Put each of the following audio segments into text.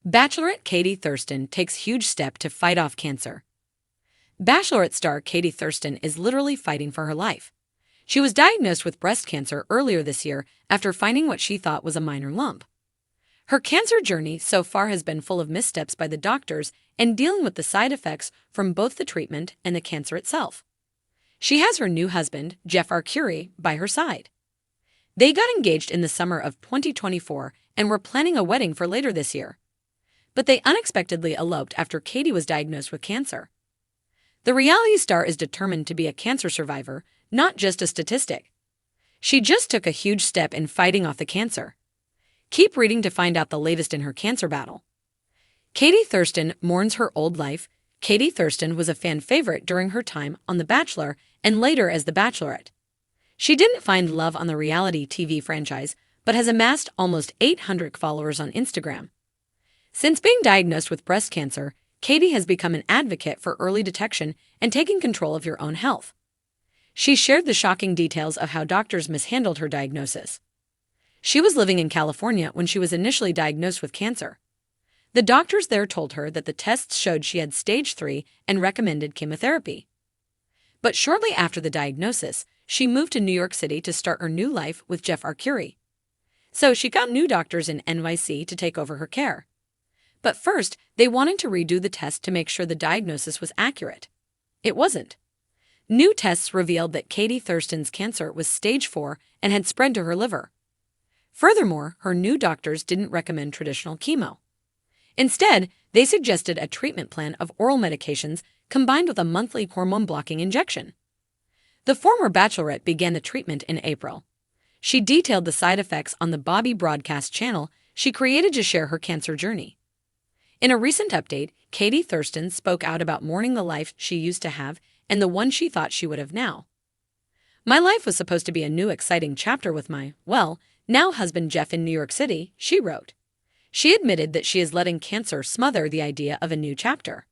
Bachelorette Katie Thurston takes huge step to fight off cancer. Bachelorette star Katie Thurston is literally fighting for her life. She was diagnosed with breast cancer earlier this year after finding what she thought was a minor lump. Her cancer journey so far has been full of missteps by the doctors and dealing with the side effects from both the treatment and the cancer itself. She has her new husband, Jeff Arcuri, by her side. They got engaged in the summer of 2024 and were planning a wedding for later this year. But they unexpectedly eloped after Katie was diagnosed with cancer. The reality star is determined to be a cancer survivor, not just a statistic. She just took a huge step in fighting off the cancer. Keep reading to find out the latest in her cancer battle. Katie Thurston mourns her old life. Katie Thurston was a fan favorite during her time on The Bachelor and later as The Bachelorette. She didn't find love on the reality TV franchise, but has amassed almost 800 followers on Instagram. Since being diagnosed with breast cancer, Katie has become an advocate for early detection and taking control of your own health. She shared the shocking details of how doctors mishandled her diagnosis. She was living in California when she was initially diagnosed with cancer. The doctors there told her that the tests showed she had stage 3 and recommended chemotherapy. But shortly after the diagnosis, she moved to New York City to start her new life with Jeff Arcuri. So she got new doctors in NYC to take over her care. But first, they wanted to redo the test to make sure the diagnosis was accurate. It wasn't. New tests revealed that Katie Thurston's cancer was stage 4 and had spread to her liver. Furthermore, her new doctors didn't recommend traditional chemo. Instead, they suggested a treatment plan of oral medications combined with a monthly hormone-blocking injection. The former Bachelorette began the treatment in April. She detailed the side effects on the Bobby broadcast channel she created to share her cancer journey. In a recent update, Katie Thurston spoke out about mourning the life she used to have and the one she thought she would have now. "My life was supposed to be a new exciting chapter with my, now husband Jeff in New York City," she wrote. She admitted that she is letting cancer smother the idea of a new chapter.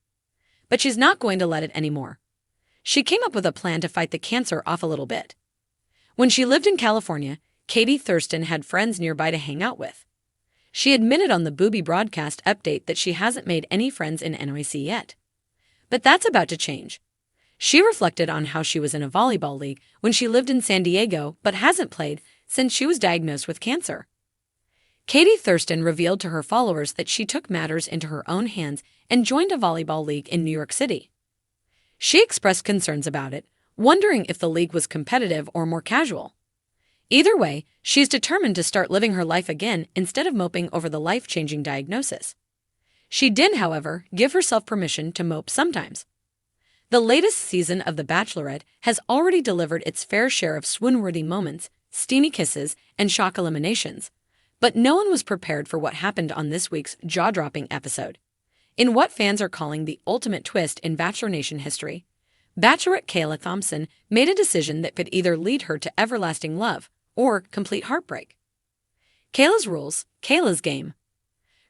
But she's not going to let it anymore. She came up with a plan to fight the cancer off a little bit. When she lived in California, Katie Thurston had friends nearby to hang out with. She admitted on the Booby broadcast update that she hasn't made any friends in NYC yet. But that's about to change. She reflected on how she was in a volleyball league when she lived in San Diego but hasn't played since she was diagnosed with cancer. Katie Thurston revealed to her followers that she took matters into her own hands and joined a volleyball league in New York City. She expressed concerns about it, wondering if the league was competitive or more casual. Either way, she's determined to start living her life again instead of moping over the life-changing diagnosis. She did, however, give herself permission to mope sometimes. The latest season of The Bachelorette has already delivered its fair share of swoon-worthy moments, steamy kisses, and shock eliminations. But no one was prepared for what happened on this week's jaw-dropping episode. In what fans are calling the ultimate twist in Bachelor Nation history, Bachelorette Kayla Thompson made a decision that could either lead her to everlasting love or complete heartbreak. Kayla's rules, Kayla's game.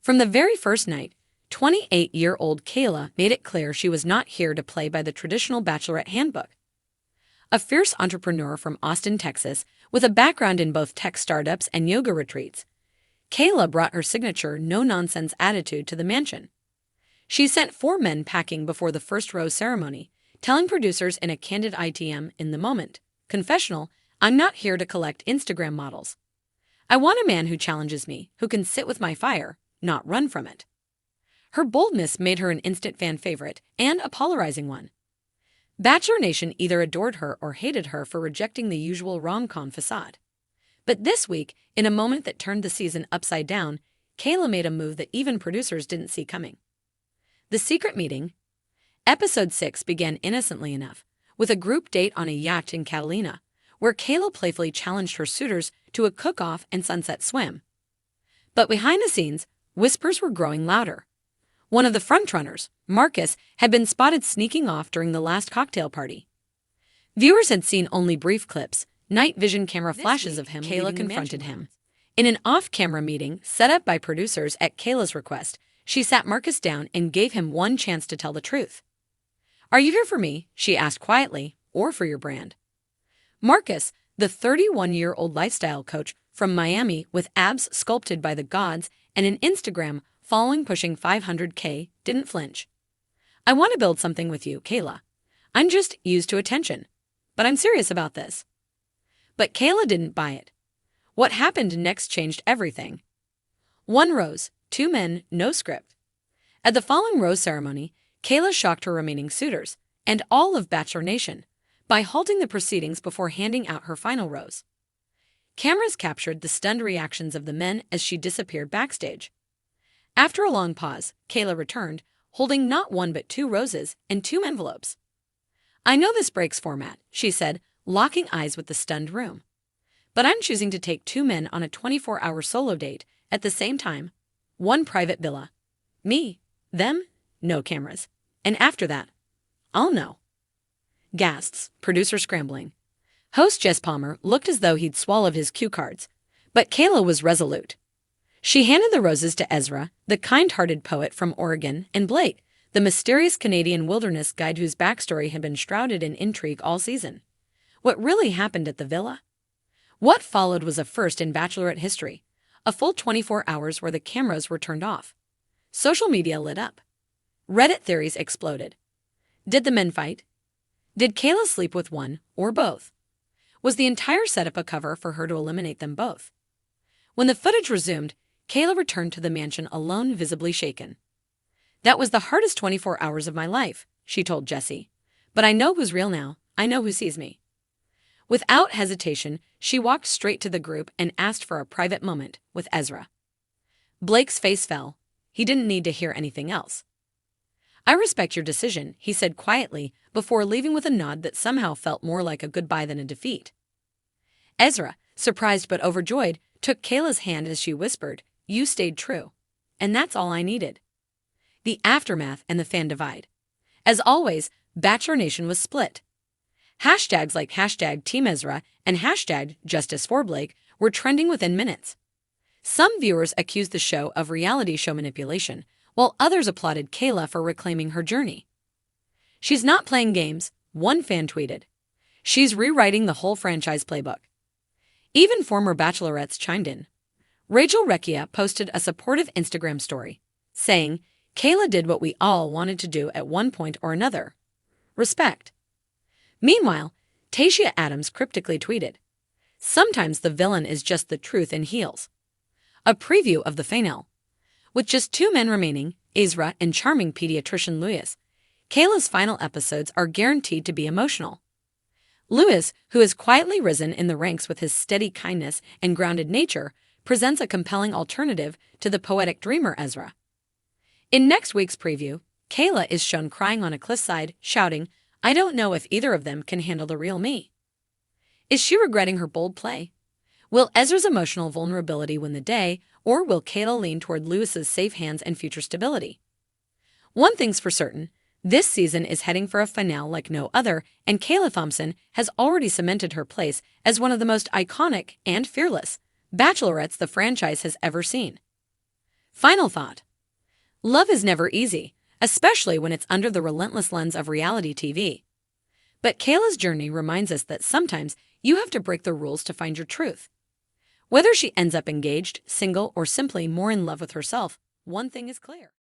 From the very first night, 28-year-old Kayla made it clear she was not here to play by the traditional Bachelorette handbook. A fierce entrepreneur from Austin, Texas, with a background in both tech startups and yoga retreats, Kayla brought her signature no-nonsense attitude to the mansion. She sent 4 men packing before the first rose ceremony, telling producers in a candid ITM in the moment, "Confessional, I'm not here to collect Instagram models. I want a man who challenges me, who can sit with my fire, not run from it." Her boldness made her an instant fan favorite and a polarizing one. Bachelor Nation either adored her or hated her for rejecting the usual rom-com facade. But this week, in a moment that turned the season upside down, Kayla made a move that even producers didn't see coming. The secret meeting. Episode 6 began innocently enough, with a group date on a yacht in Catalina, where Kayla playfully challenged her suitors to a cook-off and sunset swim. But behind the scenes, whispers were growing louder. One of the frontrunners, Marcus, had been spotted sneaking off during the last cocktail party. Viewers had seen only brief clips, night vision camera flashes of him. Kayla confronted him. In an off-camera meeting set up by producers at Kayla's request, she sat Marcus down and gave him one chance to tell the truth. "Are you here for me," she asked quietly, "or for your brand?" Marcus, the 31-year-old lifestyle coach from Miami with abs sculpted by the gods and an Instagram following pushing 500K, didn't flinch. "I want to build something with you, Kayla. I'm just used to attention. But I'm serious about this." But Kayla didn't buy it. What happened next changed everything. 1 rose, 2 men, no script. At the following rose ceremony, Kayla shocked her remaining suitors, and all of Bachelor Nation, by halting the proceedings before handing out her final rose. Cameras captured the stunned reactions of the men as she disappeared backstage. After a long pause, Kayla returned, holding not 1 but 2 roses and 2 envelopes. "I know this breaks format," she said, locking eyes with the stunned room. "But I'm choosing to take 2 men on a 24-hour solo date at the same time. 1 private villa. Me, them, no cameras. And after that, I'll know." Gasps, producer scrambling. Host Jess Palmer looked as though he'd swallowed his cue cards, but Kayla was resolute. She handed the roses to Ezra, the kind-hearted poet from Oregon, and Blake, the mysterious Canadian wilderness guide whose backstory had been shrouded in intrigue all season. What really happened at the villa? What followed was a first in Bachelorette history, a full 24 hours where the cameras were turned off. Social media lit up. Reddit theories exploded. Did the men fight? Did Kayla sleep with one or both? Was the entire setup a cover for her to eliminate them both? When the footage resumed, Kayla returned to the mansion alone, visibly shaken. "That was the hardest 24 hours of my life," she told Jesse. "But I know who's real now. I know who sees me." Without hesitation, she walked straight to the group and asked for a private moment with Ezra. Blake's face fell. He didn't need to hear anything else. "I respect your decision," he said quietly before leaving with a nod that somehow felt more like a goodbye than a defeat. Ezra, surprised but overjoyed, took Kayla's hand as she whispered, "You stayed true. And that's all I needed." The aftermath and the fan divide. As always, Bachelor Nation was split. Hashtags like #TeamEzra and #JusticeForBlake were trending within minutes. Some viewers accused the show of reality show manipulation, while others applauded Kayla for reclaiming her journey. "She's not playing games," one fan tweeted. "She's rewriting the whole franchise playbook." Even former Bachelorettes chimed in. Rachel Recchia posted a supportive Instagram story, saying, "Kayla did what we all wanted to do at one point or another. Respect." Meanwhile, Tayshia Adams cryptically tweeted, "Sometimes the villain is just the truth in heels." A preview of the finale. With just 2 men remaining, Ezra and charming pediatrician Lewis, Kayla's final episodes are guaranteed to be emotional. Lewis, who has quietly risen in the ranks with his steady kindness and grounded nature, presents a compelling alternative to the poetic dreamer Ezra. In next week's preview, Kayla is shown crying on a cliffside, shouting, "I don't know if either of them can handle the real me." Is she regretting her bold play? Will Ezra's emotional vulnerability win the day, or will Kayla lean toward Lewis's safe hands and future stability? One thing's for certain, this season is heading for a finale like no other, and Kayla Thompson has already cemented her place as one of the most iconic and fearless Bachelorettes the franchise has ever seen. Final thought. Love is never easy, especially when it's under the relentless lens of reality TV. But Kayla's journey reminds us that sometimes you have to break the rules to find your truth. Whether she ends up engaged, single, or simply more in love with herself, one thing is clear.